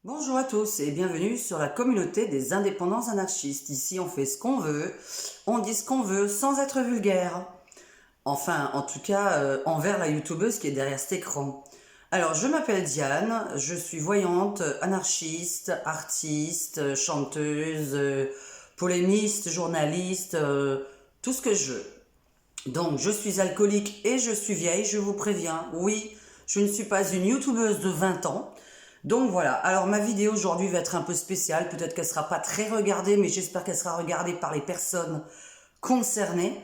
Bonjour à tous et bienvenue sur la communauté des indépendants anarchistes. Ici, on fait ce qu'on veut, on dit ce qu'on veut sans être vulgaire. Enfin, en tout cas, envers la youtubeuse qui est derrière cet écran. Alors, je m'appelle Diane, je suis voyante, anarchiste, artiste, chanteuse, polémiste, journaliste, tout ce que je veux. Donc, je suis alcoolique et je suis vieille, je vous préviens. Oui, je ne suis pas une youtubeuse de 20 ans. Donc voilà, alors ma vidéo aujourd'hui va être un peu spéciale, peut-être qu'elle sera pas très regardée, mais j'espère qu'elle sera regardée par les personnes concernées,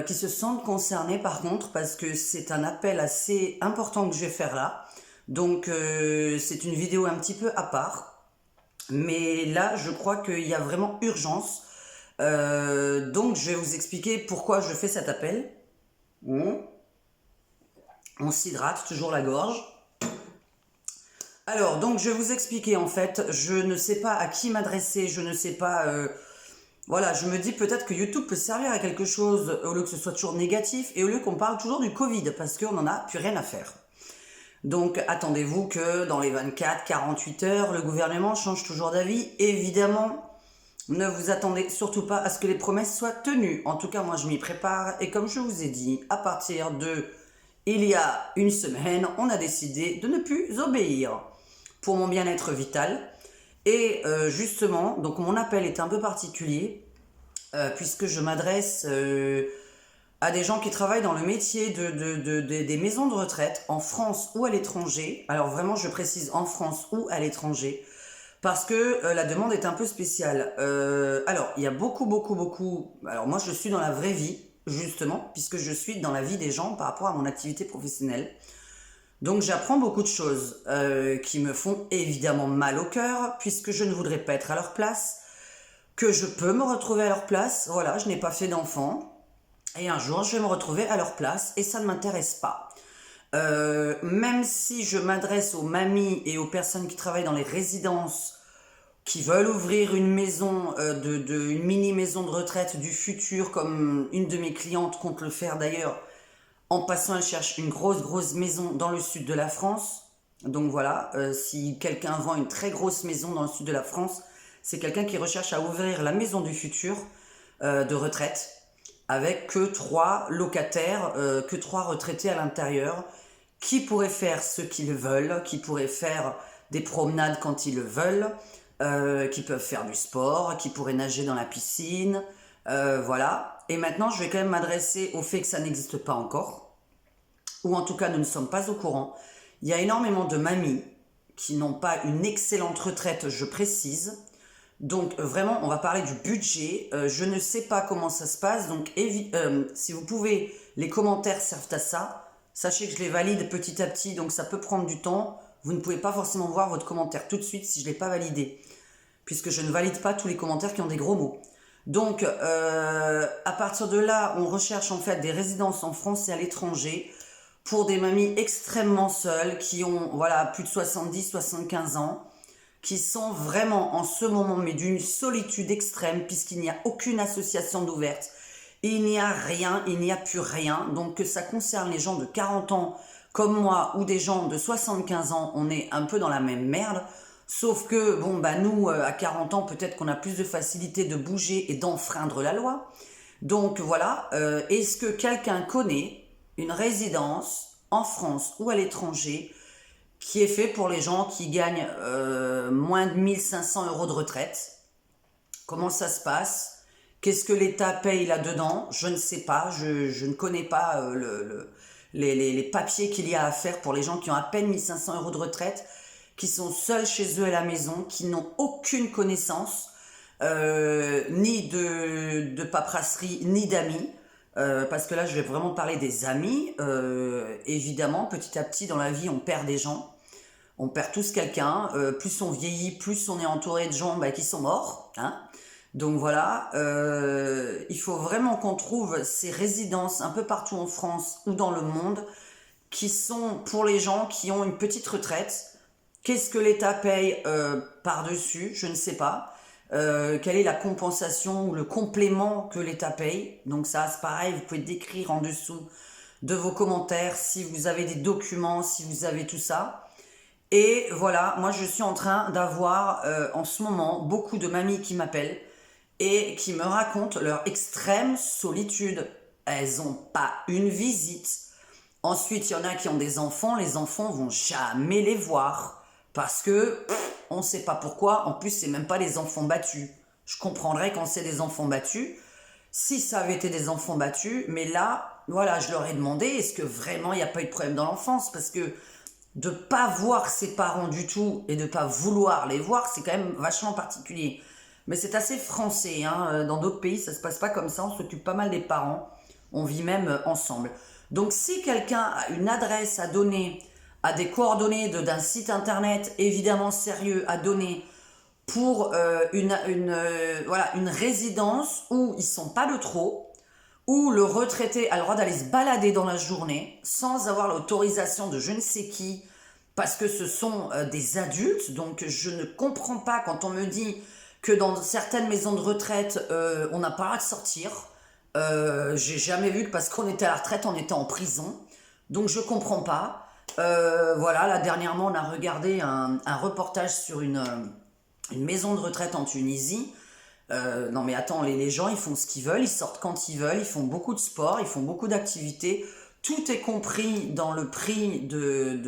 qui se sentent concernées par contre, parce que c'est un appel assez important que je vais faire là. Donc c'est une vidéo un petit peu à part, mais là je crois qu'il y a vraiment urgence. Donc je vais vous expliquer pourquoi je fais cet appel. On s'hydrate, toujours la gorge. Alors, donc je vais vous expliquer en fait, je ne sais pas à qui m'adresser, je ne sais pas... voilà, je me dis peut-être que YouTube peut servir à quelque chose au lieu que ce soit toujours négatif et au lieu qu'on parle toujours du Covid parce qu'on n'en a plus rien à faire. Donc attendez-vous que dans les 24-48 heures, le gouvernement change toujours d'avis. Évidemment, ne vous attendez surtout pas à ce que les promesses soient tenues. En tout cas, moi je m'y prépare et comme je vous ai dit, à partir de il y a une semaine, on a décidé de ne plus obéir pour mon bien-être vital. Et justement, donc mon appel est un peu particulier, puisque je m'adresse à des gens qui travaillent dans le métier des maisons de retraite, en France ou à l'étranger. Alors vraiment, je précise en France ou à l'étranger, parce que la demande est un peu spéciale. Alors, il y a beaucoup... Alors moi, je suis dans la vraie vie, justement, puisque je suis dans la vie des gens par rapport à mon activité professionnelle. Donc j'apprends beaucoup de choses qui me font évidemment mal au cœur, puisque je ne voudrais pas être à leur place, que je peux me retrouver à leur place. Voilà, je n'ai pas fait d'enfant, et un jour je vais me retrouver à leur place, et ça ne m'intéresse pas. Même si je m'adresse aux mamies et aux personnes qui travaillent dans les résidences, qui veulent ouvrir une maison, une mini maison de retraite du futur, comme une de mes clientes compte le faire d'ailleurs. En passant, elle cherche une grosse maison dans le sud de la France. Donc voilà, si quelqu'un vend une très grosse maison dans le sud de la France, c'est quelqu'un qui recherche à ouvrir la maison du futur de retraite avec que 3 locataires, que 3 retraités à l'intérieur qui pourraient faire ce qu'ils veulent, qui pourraient faire des promenades quand ils le veulent, qui peuvent faire du sport, qui pourraient nager dans la piscine, voilà. Et maintenant, je vais quand même m'adresser au fait que ça n'existe pas encore, ou en tout cas nous ne sommes pas au courant. Il y a énormément de mamies qui n'ont pas une excellente retraite, je précise. Donc vraiment, on va parler du budget. Je ne sais pas comment ça se passe, donc si vous pouvez, les commentaires servent à ça. Sachez que je les valide petit à petit, donc ça peut prendre du temps. Vous ne pouvez pas forcément voir votre commentaire tout de suite si je ne l'ai pas validé, puisque je ne valide pas tous les commentaires qui ont des gros mots. Donc, à partir de là, on recherche en fait des résidences en France et à l'étranger pour des mamies extrêmement seules qui ont voilà, plus de 70-75 ans, qui sont vraiment en ce moment mais d'une solitude extrême puisqu'il n'y a aucune association d'ouverte. Il n'y a rien, il n'y a plus rien. Donc que ça concerne les gens de 40 ans comme moi ou des gens de 75 ans, on est un peu dans la même merde. Sauf que, bon, bah nous, à 40 ans, peut-être qu'on a plus de facilité de bouger et d'enfreindre la loi. Donc voilà, est-ce que quelqu'un connaît une résidence en France ou à l'étranger qui est fait pour les gens qui gagnent moins de 1500 euros de retraite? Comment ça se passe? Qu'est-ce que l'État paye là-dedans? Je ne sais pas, je ne connais pas les papiers qu'il y a à faire pour les gens qui ont à peine 1500 euros de retraite, qui sont seuls chez eux à la maison, qui n'ont aucune connaissance, ni de paperasserie, ni d'amis. Parce que là, je vais vraiment parler des amis. Évidemment, petit à petit, dans la vie, on perd des gens. On perd tous quelqu'un. Plus on vieillit, plus on est entouré de gens qui sont morts. Hein. Donc voilà, il faut vraiment qu'on trouve ces résidences un peu partout en France ou dans le monde qui sont pour les gens qui ont une petite retraite. Qu'est-ce que l'État paye par-dessus? Je ne sais pas. Quelle est la compensation ou le complément que l'État paye? Donc ça, c'est pareil, vous pouvez décrire en dessous de vos commentaires si vous avez des documents, si vous avez tout ça. Et voilà, moi je suis en train d'avoir en ce moment beaucoup de mamies qui m'appellent et qui me racontent leur extrême solitude. Elles n'ont pas une visite. Ensuite, il y en a qui ont des enfants, les enfants vont jamais les voir parce que on ne sait pas pourquoi. En plus, c'est même pas les enfants battus. Je comprendrais quand c'est des enfants battus, si ça avait été des enfants battus, mais là, voilà, je leur ai demandé, est-ce que vraiment il n'y a pas eu de problème dans l'enfance? Parce que de pas voir ses parents du tout et de pas vouloir les voir, c'est quand même vachement particulier. Mais c'est assez français, hein. Dans d'autres pays, ça se passe pas comme ça, on s'occupe pas mal des parents, on vit même ensemble. Donc si quelqu'un a une adresse à donner, a des coordonnées d'un site internet évidemment sérieux à donner, pour voilà, une résidence où ils sont pas de trop, où le retraité a le droit d'aller se balader dans la journée sans avoir l'autorisation de je ne sais qui, parce que ce sont des adultes. Donc je ne comprends pas quand on me dit que dans certaines maisons de retraite, on n'a pas le droit de sortir. J'ai jamais vu que parce qu'on était à la retraite, on était en prison. Donc je comprends pas. Voilà, là dernièrement, on a regardé un reportage sur une maison de retraite en Tunisie. Non mais attends, les gens ils font ce qu'ils veulent, ils sortent quand ils veulent, ils font beaucoup de sport, ils font beaucoup d'activités, tout est compris dans le prix de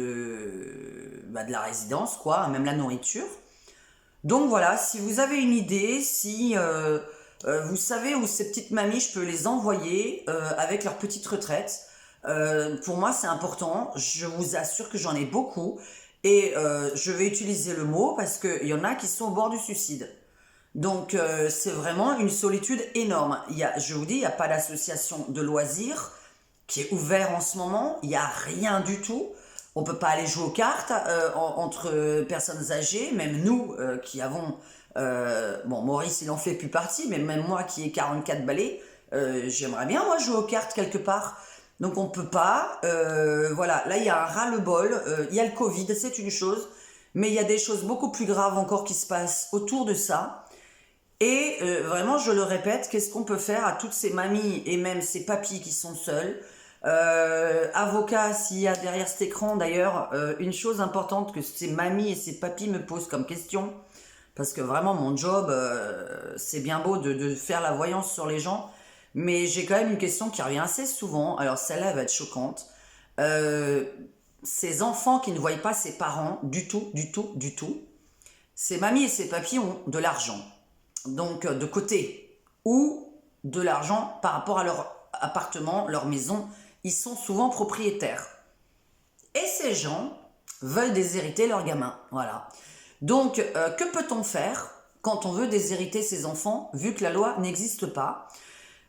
la résidence, quoi, même la nourriture. Donc voilà, si vous avez une idée, si vous savez où ces petites mamies, je peux les envoyer avec leur petite retraite. Pour moi c'est important, je vous assure que j'en ai beaucoup et je vais utiliser le mot parce qu'il y en a qui sont au bord du suicide. Donc c'est vraiment une solitude énorme. Je vous dis, il n'y a pas d'association de loisirs qui est ouvert en ce moment. Il n'y a rien du tout. On ne peut pas aller jouer aux cartes entre personnes âgées. Même nous qui avons... bon, Maurice, il n'en fait plus partie, mais même moi qui ai 44 balais, j'aimerais bien moi jouer aux cartes quelque part. Donc on ne peut pas. Voilà, là il y a un ras-le-bol. Il y a le Covid, c'est une chose. Mais il y a des choses beaucoup plus graves encore qui se passent autour de ça. Et vraiment, je le répète, qu'est-ce qu'on peut faire à toutes ces mamies et même ces papis qui sont seuls? Avocat, s'il y a derrière cet écran, d'ailleurs, une chose importante que ces mamies et ces papis me posent comme question, parce que vraiment, mon job, c'est bien beau de faire la voyance sur les gens, mais j'ai quand même une question qui revient assez souvent. Alors celle-là, elle va être choquante. Ces enfants qui ne voient pas ses parents du tout, du tout, du tout, ces mamies et ces papis ont de l'argent. Donc de côté, ou de l'argent par rapport à leur appartement, leur maison, ils sont souvent propriétaires. Et ces gens veulent déshériter leurs gamins, voilà. Donc que peut-on faire quand on veut déshériter ses enfants, vu que la loi n'existe pas?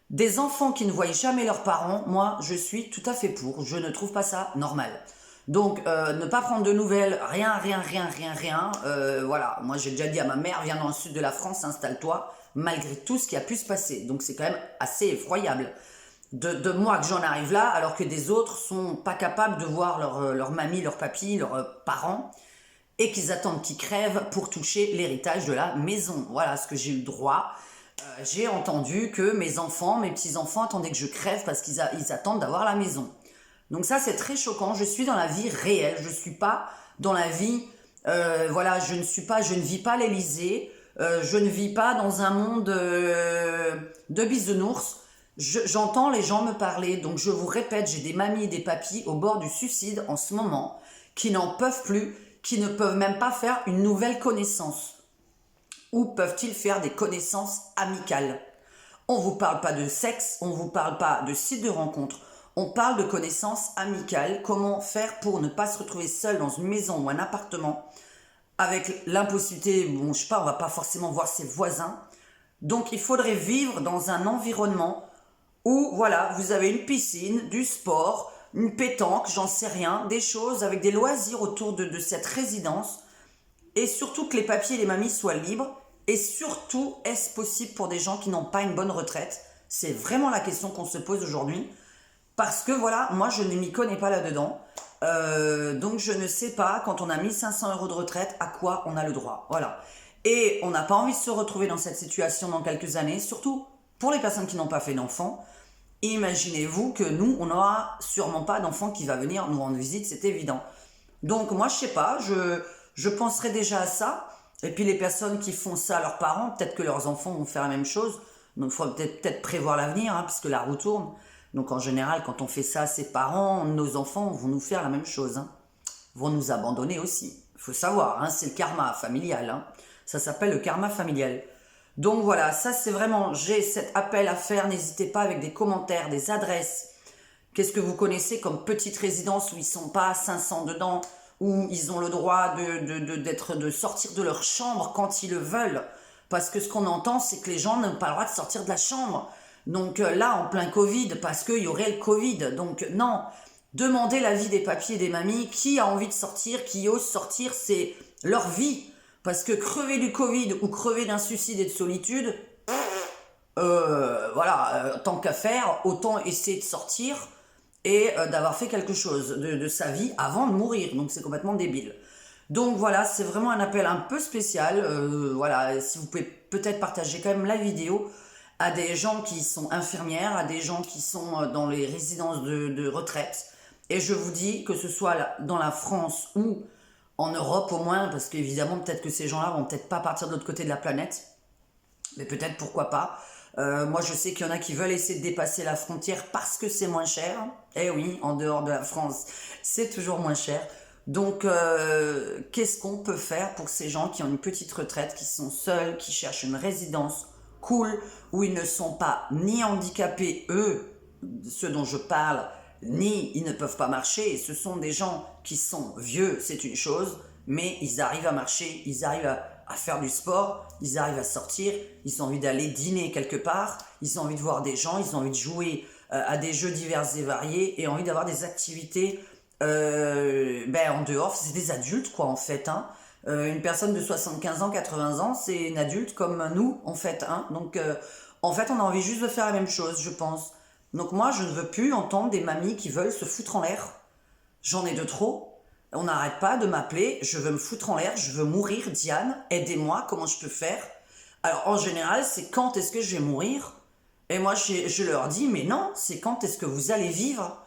Des enfants qui ne voient jamais leurs parents, moi je suis tout à fait pour, je ne trouve pas ça normal. Donc ne pas prendre de nouvelles, rien, voilà, moi j'ai déjà dit à ma mère, viens dans le sud de la France, installe-toi, malgré tout ce qui a pu se passer. Donc c'est quand même assez effroyable de moi que j'en arrive là, alors que des autres sont pas capables de voir leur mamie, leur papy, leurs parents, et qu'ils attendent qu'ils crèvent pour toucher l'héritage de la maison. Voilà ce que j'ai eu droit. J'ai entendu que mes enfants, mes petits-enfants attendaient que je crève parce qu'ils attendent d'avoir la maison. Donc ça, c'est très choquant. Je suis dans la vie réelle. Je ne suis pas dans la vie... voilà, je ne vis pas à l'Élysée. Je ne vis pas dans un monde de bisounours. J'entends les gens me parler. Donc je vous répète, j'ai des mamies et des papis au bord du suicide en ce moment qui n'en peuvent plus, qui ne peuvent même pas faire une nouvelle connaissance. Où peuvent-ils faire des connaissances amicales? On ne vous parle pas de sexe, on ne vous parle pas de site de rencontre. On parle de connaissances amicales, comment faire pour ne pas se retrouver seul dans une maison ou un appartement avec l'impossibilité, bon je sais pas, on va pas forcément voir ses voisins. Donc il faudrait vivre dans un environnement où voilà, vous avez une piscine, du sport, une pétanque, j'en sais rien, des choses avec des loisirs autour de cette résidence et surtout que les papiers et les mamies soient libres et surtout est-ce possible pour des gens qui n'ont pas une bonne retraite? C'est vraiment la question qu'on se pose aujourd'hui. Parce que voilà, moi je ne m'y connais pas là-dedans. Donc je ne sais pas, quand on a 1500 € de retraite, à quoi on a le droit. Voilà. Et on n'a pas envie de se retrouver dans cette situation dans quelques années, surtout pour les personnes qui n'ont pas fait d'enfants. Imaginez-vous que nous, on n'aura sûrement pas d'enfant qui va venir nous rendre visite, c'est évident. Donc moi, je sais pas, je penserais déjà à ça. Et puis les personnes qui font ça à leurs parents, peut-être que leurs enfants vont faire la même chose. Donc il faut peut-être prévoir l'avenir, hein, puisque la roue tourne. Donc en général, quand on fait ça à ses parents, nos enfants vont nous faire la même chose, hein, vont nous abandonner aussi. Il faut savoir, hein, c'est le karma familial. Hein. Ça s'appelle le karma familial. Donc voilà, ça c'est vraiment, j'ai cet appel à faire. N'hésitez pas avec des commentaires, des adresses. Qu'est-ce que vous connaissez comme petite résidence où ils sont pas 500 dedans, où ils ont le droit de sortir de leur chambre quand ils le veulent. Parce que ce qu'on entend, c'est que les gens n'ont pas le droit de sortir de la chambre. Donc là, en plein Covid, parce qu'il y aurait le Covid. Donc non, demandez l'avis des papis et des mamies. Qui a envie de sortir, qui ose sortir, c'est leur vie. Parce que crever du Covid ou crever d'un suicide et de solitude, voilà, tant qu'à faire, autant essayer de sortir et d'avoir fait quelque chose de sa vie avant de mourir. Donc c'est complètement débile. Donc voilà, c'est vraiment un appel un peu spécial. Voilà, si vous pouvez peut-être partager quand même la vidéo à des gens qui sont infirmières, à des gens qui sont dans les résidences de retraite. Et je vous dis que ce soit dans la France ou en Europe au moins, parce qu'évidemment peut-être que ces gens-là vont peut-être pas partir de l'autre côté de la planète, mais peut-être pourquoi pas. Moi je sais qu'il y en a qui veulent essayer de dépasser la frontière parce que c'est moins cher. Eh oui, en dehors de la France, c'est toujours moins cher. Donc qu'est-ce qu'on peut faire pour ces gens qui ont une petite retraite, qui sont seuls, qui cherchent une résidence cool, où ils ne sont pas ni handicapés, eux, ceux dont je parle, ni ils ne peuvent pas marcher. Ce sont des gens qui sont vieux, c'est une chose, mais ils arrivent à marcher, ils arrivent à faire du sport, ils arrivent à sortir, ils ont envie d'aller dîner quelque part, ils ont envie de voir des gens, ils ont envie de jouer à des jeux divers et variés et envie d'avoir des activités en dehors. C'est des adultes quoi en fait, hein. Une personne de 75 ans, 80 ans, c'est une adulte comme nous en fait, hein. Donc en fait on a envie juste de faire la même chose, je pense. Donc moi je ne veux plus entendre des mamies qui veulent se foutre en l'air. J'en ai de trop. On n'arrête pas de m'appeler, je veux me foutre en l'air, je veux mourir, Diane, aidez-moi, comment je peux faire? Alors en général, c'est quand est-ce que je vais mourir? Et moi je leur dis, mais non, c'est quand est-ce que vous allez vivre?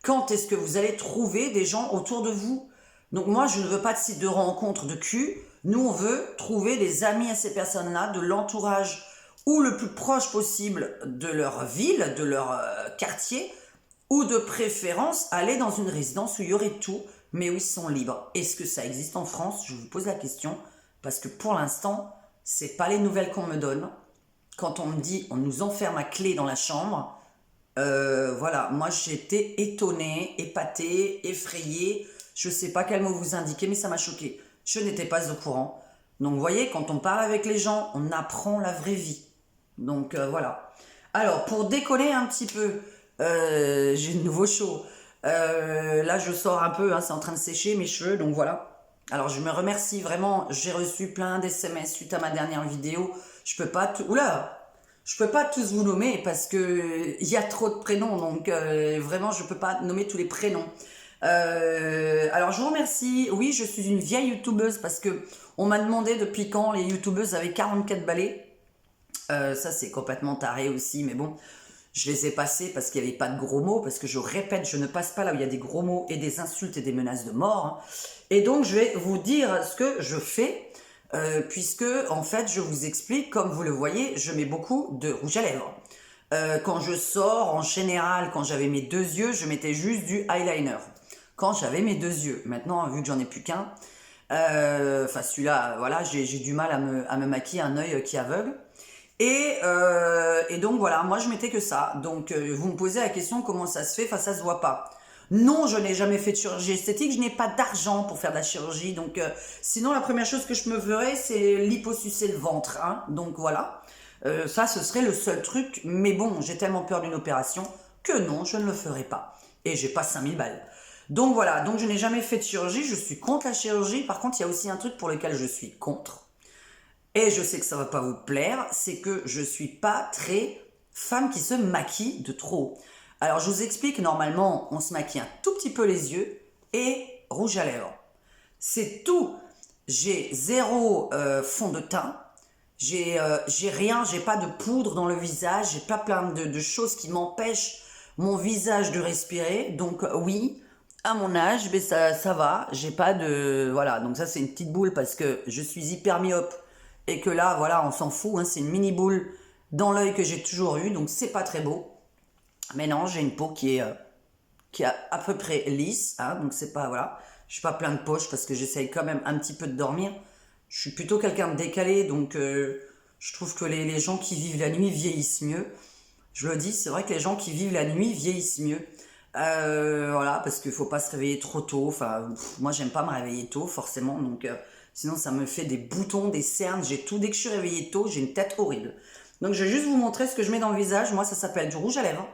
Quand est-ce que vous allez trouver des gens autour de vous? Donc moi je ne veux pas de site de rencontre de cul, nous on veut trouver des amis à ces personnes-là, de l'entourage ou le plus proche possible de leur ville, de leur quartier, ou de préférence aller dans une résidence où il y aurait tout, mais où ils sont libres. Est-ce que ça existe en France? Je vous pose la question, parce que pour l'instant, c'est pas les nouvelles qu'on me donne. Quand on me dit, on nous enferme à clé dans la chambre, voilà, moi j'étais étonnée, épatée, effrayée, je sais pas quel mot vous indiquer, mais ça m'a choquée. Je n'étais pas au courant. Donc vous voyez, quand on parle avec les gens, on apprend la vraie vie. Donc voilà. Alors, pour décoller un petit peu, j'ai de nouveau chaud. Là, je sors un peu, hein, c'est en train de sécher mes cheveux, donc voilà. Alors, je me remercie vraiment. J'ai reçu plein d'SMS suite à ma dernière vidéo. Je peux pas tout. Oula! Je peux pas tous vous nommer parce que il y a trop de prénoms, donc vraiment, je peux pas nommer tous les prénoms. Alors, je vous remercie. Oui, je suis une vieille youtubeuse parce que on m'a demandé depuis quand les youtubeuses avaient 44 balais. Ça, c'est complètement taré aussi, mais bon. Je les ai passés parce qu'il n'y avait pas de gros mots, parce que je répète, je ne passe pas là où il y a des gros mots et des insultes et des menaces de mort. Hein. Et donc, je vais vous dire ce que je fais, puisque, en fait, je vous explique, comme vous le voyez, je mets beaucoup de rouge à lèvres. Quand je sors, en général, quand j'avais mes deux yeux, je mettais juste du eyeliner. Quand j'avais mes deux yeux. Maintenant, vu que j'en ai plus qu'un, enfin celui-là, voilà, j'ai du mal à me maquiller un œil qui est aveugle. Et donc voilà, moi je mettais que ça. Donc vous me posez la question comment ça se fait, enfin ça se voit pas. Non, je n'ai jamais fait de chirurgie esthétique, je n'ai pas d'argent pour faire de la chirurgie. Donc sinon la première chose que je me ferais c'est liposucer le ventre. Hein. Donc voilà, ça ce serait le seul truc. Mais bon, j'ai tellement peur d'une opération que non, je ne le ferai pas. Et j'ai pas 5000 balles. Donc voilà, donc je n'ai jamais fait de chirurgie, je suis contre la chirurgie. Par contre, il y a aussi un truc pour lequel je suis contre. Et je sais que ça va pas vous plaire, c'est que je suis pas très femme qui se maquille de trop. Alors je vous explique, normalement on se maquille un tout petit peu les yeux et rouge à lèvres. C'est tout. J'ai zéro fond de teint, j'ai rien, j'ai pas de poudre dans le visage, j'ai pas plein de choses qui m'empêchent mon visage de respirer. Donc oui, À mon âge, mais ça va, j'ai pas de... Voilà, donc ça c'est une petite boule parce que je suis hyper myope et que là, voilà, on s'en fout, hein, c'est une mini boule dans l'œil que j'ai toujours eu, donc c'est pas très beau. Mais non, j'ai une peau qui est à peu près lisse, hein, donc c'est pas, voilà, je suis pas plein de poches parce que j'essaye quand même un petit peu de dormir. Je suis plutôt quelqu'un de décalé, donc je trouve que les gens qui vivent la nuit vieillissent mieux. Je le dis, c'est vrai que les gens qui vivent la nuit vieillissent mieux. Voilà, parce qu'il faut pas se réveiller trop tôt. Enfin, moi, j'aime pas me réveiller tôt, forcément. Donc, sinon, ça me fait des boutons, des cernes. J'ai tout. Dès que je suis réveillée tôt, j'ai une tête horrible. Donc, je vais juste vous montrer ce que je mets dans le visage. Moi, ça s'appelle du rouge à lèvres.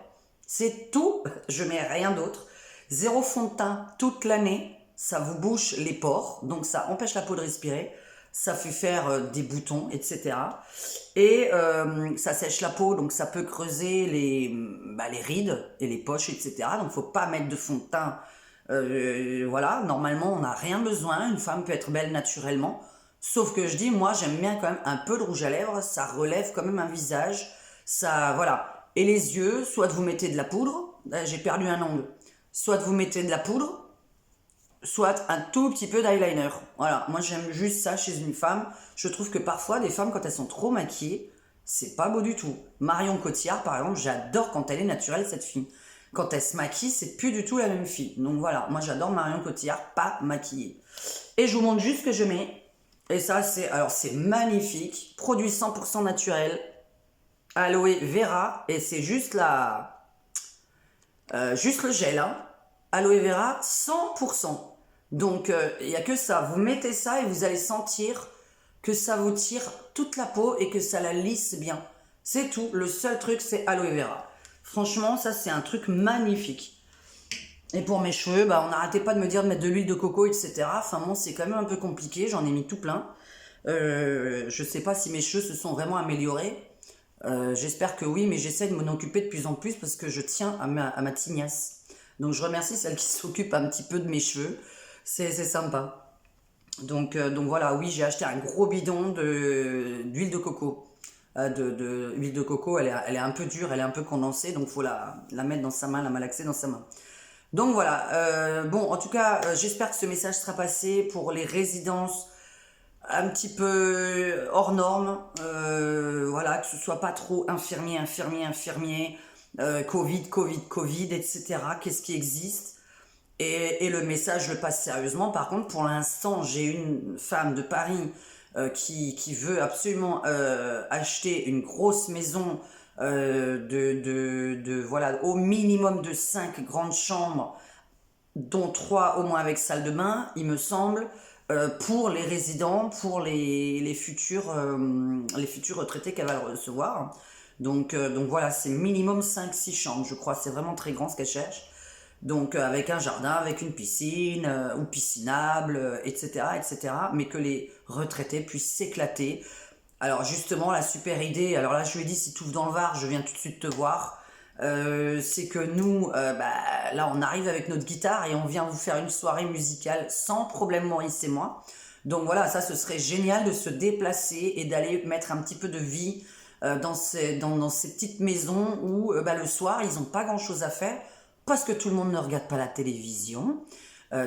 C'est tout. Je mets rien d'autre. Zéro fond de teint toute l'année. Ça vous bouche les pores. Donc, ça empêche la peau de respirer. Ça fait faire des boutons, etc. Et ça sèche la peau, donc ça peut creuser les rides et les poches, etc. Donc faut pas mettre de fond de teint. Voilà, normalement on n'a rien besoin, une femme peut être belle naturellement. Sauf que je dis, moi j'aime bien quand même un peu de rouge à lèvres, ça relève quand même un visage. Ça, voilà. Et les yeux, soit vous mettez de la poudre, là, j'ai perdu un ongle, soit vous mettez de la poudre, soit un tout petit peu d'eyeliner. Voilà, moi j'aime juste ça chez une femme. Je trouve que parfois, des femmes, quand elles sont trop maquillées, c'est pas beau du tout. Marion Cotillard, par exemple, j'adore quand elle est naturelle, cette fille. Quand elle se maquille, c'est plus du tout la même fille. Donc voilà, moi j'adore Marion Cotillard, pas maquillée. Et je vous montre juste ce que je mets. Et ça, c'est magnifique. Produit 100% naturel. Aloe vera. Et c'est juste juste le gel, hein. Aloe vera 100%. Donc, il n'y a que ça. Vous mettez ça et vous allez sentir que ça vous tire toute la peau et que ça la lisse bien. C'est tout. Le seul truc, c'est aloe vera. Franchement, ça, c'est un truc magnifique. Et pour mes cheveux, bah, on n'arrêtait pas de me dire de mettre de l'huile de coco, etc. Enfin bon, c'est quand même un peu compliqué. J'en ai mis tout plein. Je sais pas si mes cheveux se sont vraiment améliorés. J'espère que oui, mais j'essaie de m'en occuper de plus en plus parce que je tiens à ma tignasse. Donc je remercie celle qui s'occupe un petit peu de mes cheveux. C'est sympa. Donc voilà, oui, j'ai acheté un gros bidon d'huile de coco. Huile de coco, elle est un peu dure, elle est un peu condensée, donc il faut la mettre dans sa main, la malaxer dans sa main. Donc voilà, bon, en tout cas, j'espère que ce message sera passé pour les résidences un petit peu hors norme, voilà, que ce soit pas trop infirmier, Covid, etc. Qu'est-ce qui existe? Et le message, je le passe sérieusement. Par contre, pour l'instant, j'ai une femme de Paris qui veut absolument acheter une grosse maison voilà, au minimum de 5 grandes chambres, dont 3 au moins avec salle de bain, il me semble, pour les résidents, pour les futurs retraités qu'elle va recevoir. Donc voilà, c'est minimum 5 6 chambres, je crois, c'est vraiment très grand ce qu'elle cherche. Donc avec un jardin, avec une piscine, ou piscinable, etc., etc. Mais que les retraités puissent s'éclater. Alors justement, la super idée, alors là je lui ai dit, si tu ouvres dans le Var, je viens tout de suite te voir. C'est que nous, là on arrive avec notre guitare et on vient vous faire une soirée musicale sans problème, Maurice et moi. Donc voilà, ça ce serait génial de se déplacer et d'aller mettre un petit peu de vie dans ces petites maisons où le soir ils n'ont pas grand chose à faire parce que tout le monde ne regarde pas la télévision.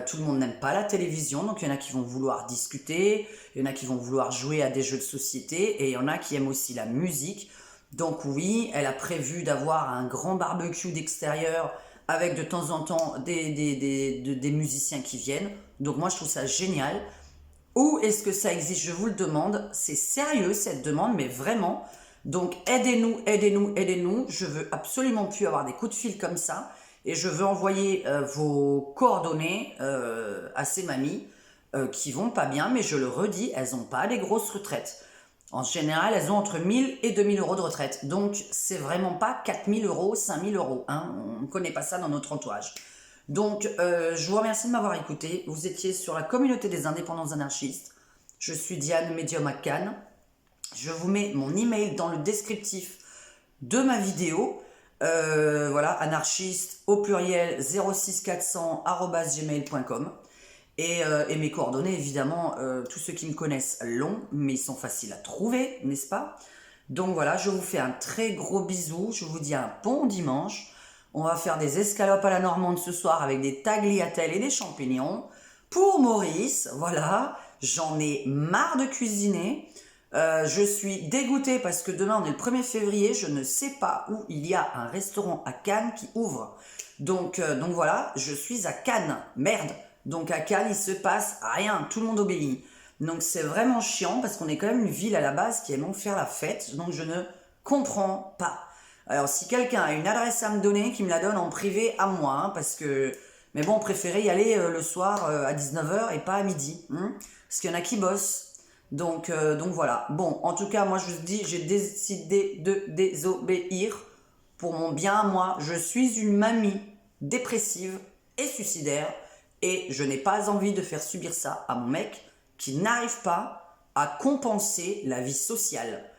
Tout le monde n'aime pas la télévision, donc il y en a qui vont vouloir discuter, il y en a qui vont vouloir jouer à des jeux de société, et il y en a qui aiment aussi la musique. Donc oui, elle a prévu d'avoir un grand barbecue d'extérieur avec de temps en temps des musiciens qui viennent. Donc moi je trouve ça génial. Où est-ce que ça existe? Je vous le demande. C'est sérieux cette demande, mais vraiment. Donc aidez-nous, aidez-nous, aidez-nous. Je veux absolument plus avoir des coups de fil comme ça. Et je veux envoyer vos coordonnées à ces mamies qui vont pas bien, mais je le redis, elles n'ont pas des grosses retraites. En général, elles ont entre 1000 et 2000 euros de retraite. Donc, c'est vraiment pas 4000 euros, 5000 euros. Hein. On ne connaît pas ça dans notre entourage. Donc, je vous remercie de m'avoir écouté. Vous étiez sur la communauté des indépendants anarchistes. Je suis Diane, médium à Cannes. Je vous mets mon email dans le descriptif de ma vidéo. Voilà, anarchiste au pluriel 06400@gmail.com. Et mes coordonnées, évidemment, tous ceux qui me connaissent l'ont, mais ils sont faciles à trouver, n'est-ce pas? Donc voilà, je vous fais un très gros bisou, je vous dis un bon dimanche. On va faire des escalopes à la normande ce soir avec des tagliatelles et des champignons. Pour Maurice, voilà, j'en ai marre de cuisiner. Je suis dégoûtée parce que demain on est le 1er février, je ne sais pas où il y a un restaurant à Cannes qui ouvre. Donc voilà, je suis à Cannes, merde. Donc à Cannes il se passe rien, tout le monde obéit. Donc c'est vraiment chiant parce qu'on est quand même une ville à la base qui aime faire la fête, donc je ne comprends pas. Alors si quelqu'un a une adresse à me donner, qu'il me la donne en privé à moi, hein, parce que... Mais bon, on préférait y aller le soir à 19h et pas à midi, hein, parce qu'il y en a qui bossent. Donc voilà. Bon, en tout cas, moi je vous dis, j'ai décidé de désobéir pour mon bien. Moi, je suis une mamie dépressive et suicidaire et je n'ai pas envie de faire subir ça à mon mec qui n'arrive pas à compenser la vie sociale.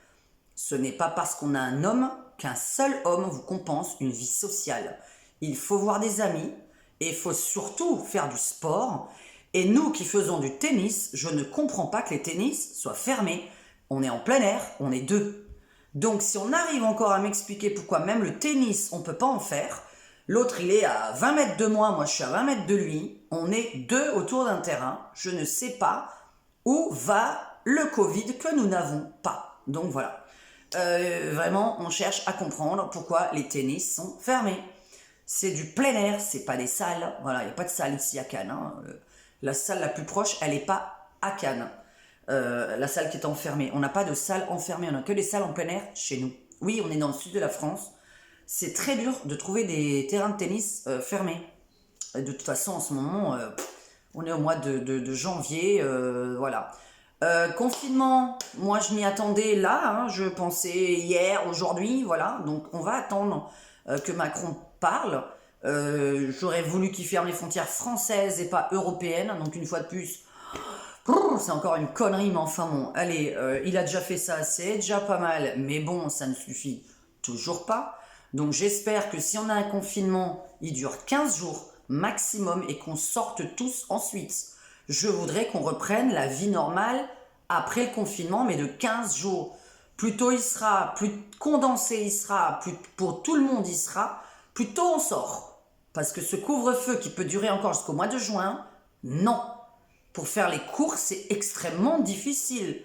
Ce n'est pas parce qu'on a un homme qu'un seul homme vous compense une vie sociale. Il faut voir des amis et il faut surtout faire du sport. Et nous qui faisons du tennis, je ne comprends pas que les tennis soient fermés. On est en plein air, on est deux. Donc si on arrive encore à m'expliquer pourquoi même le tennis, on ne peut pas en faire, l'autre il est à 20 mètres de moi je suis à 20 mètres de lui, on est deux autour d'un terrain, je ne sais pas où va le Covid que nous n'avons pas. Donc voilà. Vraiment, on cherche à comprendre pourquoi les tennis sont fermés. C'est du plein air, c'est pas des salles. Voilà, il n'y a pas de salle ici à Cannes. Hein. La salle la plus proche, elle n'est pas à Cannes. La salle qui est enfermée. On n'a pas de salle enfermée, on n'a que des salles en plein air chez nous. Oui, on est dans le sud de la France. C'est très dur de trouver des terrains de tennis fermés. De toute façon, en ce moment, on est au mois de janvier. Voilà. Confinement, moi je m'y attendais là, hein, je pensais hier, aujourd'hui, voilà, donc on va attendre que Macron parle. J'aurais voulu qu'il ferme les frontières françaises et pas européennes, donc une fois de plus, c'est encore une connerie, mais enfin bon, allez, il a déjà fait ça, c'est déjà pas mal, mais bon, ça ne suffit toujours pas. Donc j'espère que si on a un confinement, il dure 15 jours maximum et qu'on sorte tous ensuite. Je voudrais qu'on reprenne la vie normale après le confinement, mais de 15 jours. Plus tôt il sera, plus condensé il sera, plus pour tout le monde il sera, plus tôt on sort. Parce que ce couvre-feu qui peut durer encore jusqu'au mois de juin, non. Pour faire les courses, c'est extrêmement difficile.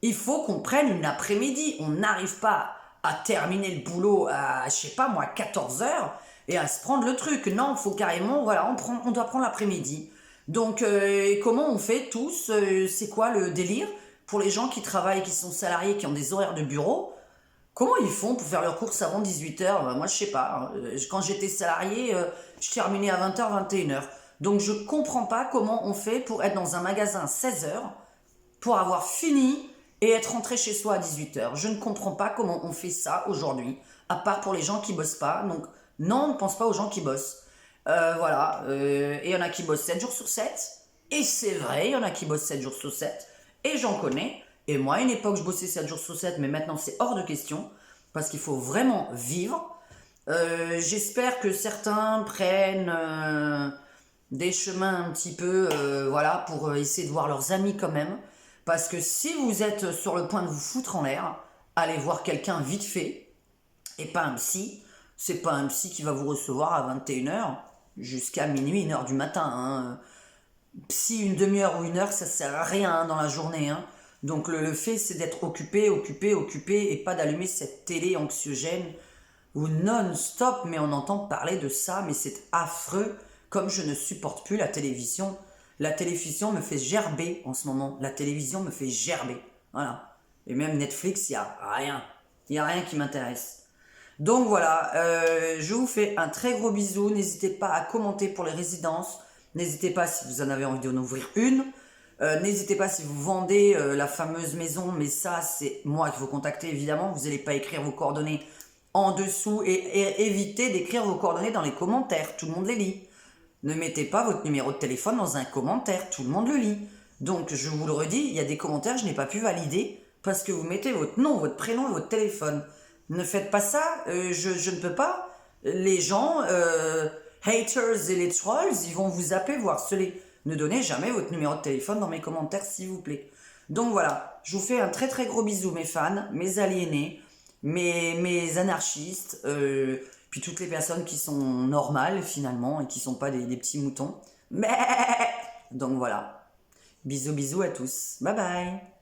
Il faut qu'on prenne une après-midi. On n'arrive pas à terminer le boulot à, je sais pas moi, 14h et à se prendre le truc. Non, il faut carrément, voilà, on doit prendre l'après-midi. Donc, comment on fait tous c'est quoi le délire pour les gens qui travaillent, qui sont salariés, qui ont des horaires de bureau? Comment ils font pour faire leurs courses avant 18h? Moi, je sais pas. Hein. Quand j'étais salarié, je terminais à 20h, 21h. Donc, je comprends pas comment on fait pour être dans un magasin à 16h, pour avoir fini et être rentré chez soi à 18h. Je ne comprends pas comment on fait ça aujourd'hui, à part pour les gens qui bossent pas. Donc, non, on ne pense pas aux gens qui bossent. Voilà. Et il y en a qui bossent 7 jours sur 7. Et c'est vrai, il y en a qui bossent 7 jours sur 7. Et j'en connais. Et moi, à une époque, je bossais 7 jours sur 7, mais maintenant, c'est hors de question. Parce qu'il faut vraiment vivre. J'espère que certains prennent des chemins un petit peu, voilà, pour essayer de voir leurs amis quand même. Parce que si vous êtes sur le point de vous foutre en l'air, allez voir quelqu'un vite fait. Et pas un psy. C'est pas un psy qui va vous recevoir à 21h jusqu'à minuit, 1h du matin. Hein. Psy, une demi-heure ou 1 heure, ça sert à rien hein, dans la journée. Hein. Donc le fait, c'est d'être occupé et pas d'allumer cette télé anxiogène ou non-stop. Mais on entend parler de ça, mais c'est affreux. Comme je ne supporte plus la télévision. La télévision me fait gerber en ce moment. La télévision me fait gerber. Voilà. Et même Netflix, il n'y a rien. Il n'y a rien qui m'intéresse. Donc voilà, je vous fais un très gros bisou. N'hésitez pas à commenter pour les résidences. N'hésitez pas si vous en avez envie d'en ouvrir une. N'hésitez pas si vous vendez la fameuse maison. Mais ça, c'est moi qu'il faut contacter évidemment. Vous n'allez pas écrire vos coordonnées en dessous. Et évitez d'écrire vos coordonnées dans les commentaires. Tout le monde les lit. Ne mettez pas votre numéro de téléphone dans un commentaire. Tout le monde le lit. Donc je vous le redis, il y a des commentaires que je n'ai pas pu valider. Parce que vous mettez votre nom, votre prénom et votre téléphone. Ne faites pas ça, je ne peux pas. Les gens, haters et les trolls, ils vont vous appeler, vous harceler. Ne donnez jamais votre numéro de téléphone dans mes commentaires, s'il vous plaît. Donc voilà, je vous fais un très très gros bisou, mes fans, mes aliénés, mes anarchistes. Puis toutes les personnes qui sont normales finalement et qui sont pas des petits moutons. Mais donc voilà. Bisous bisous à tous. Bye bye.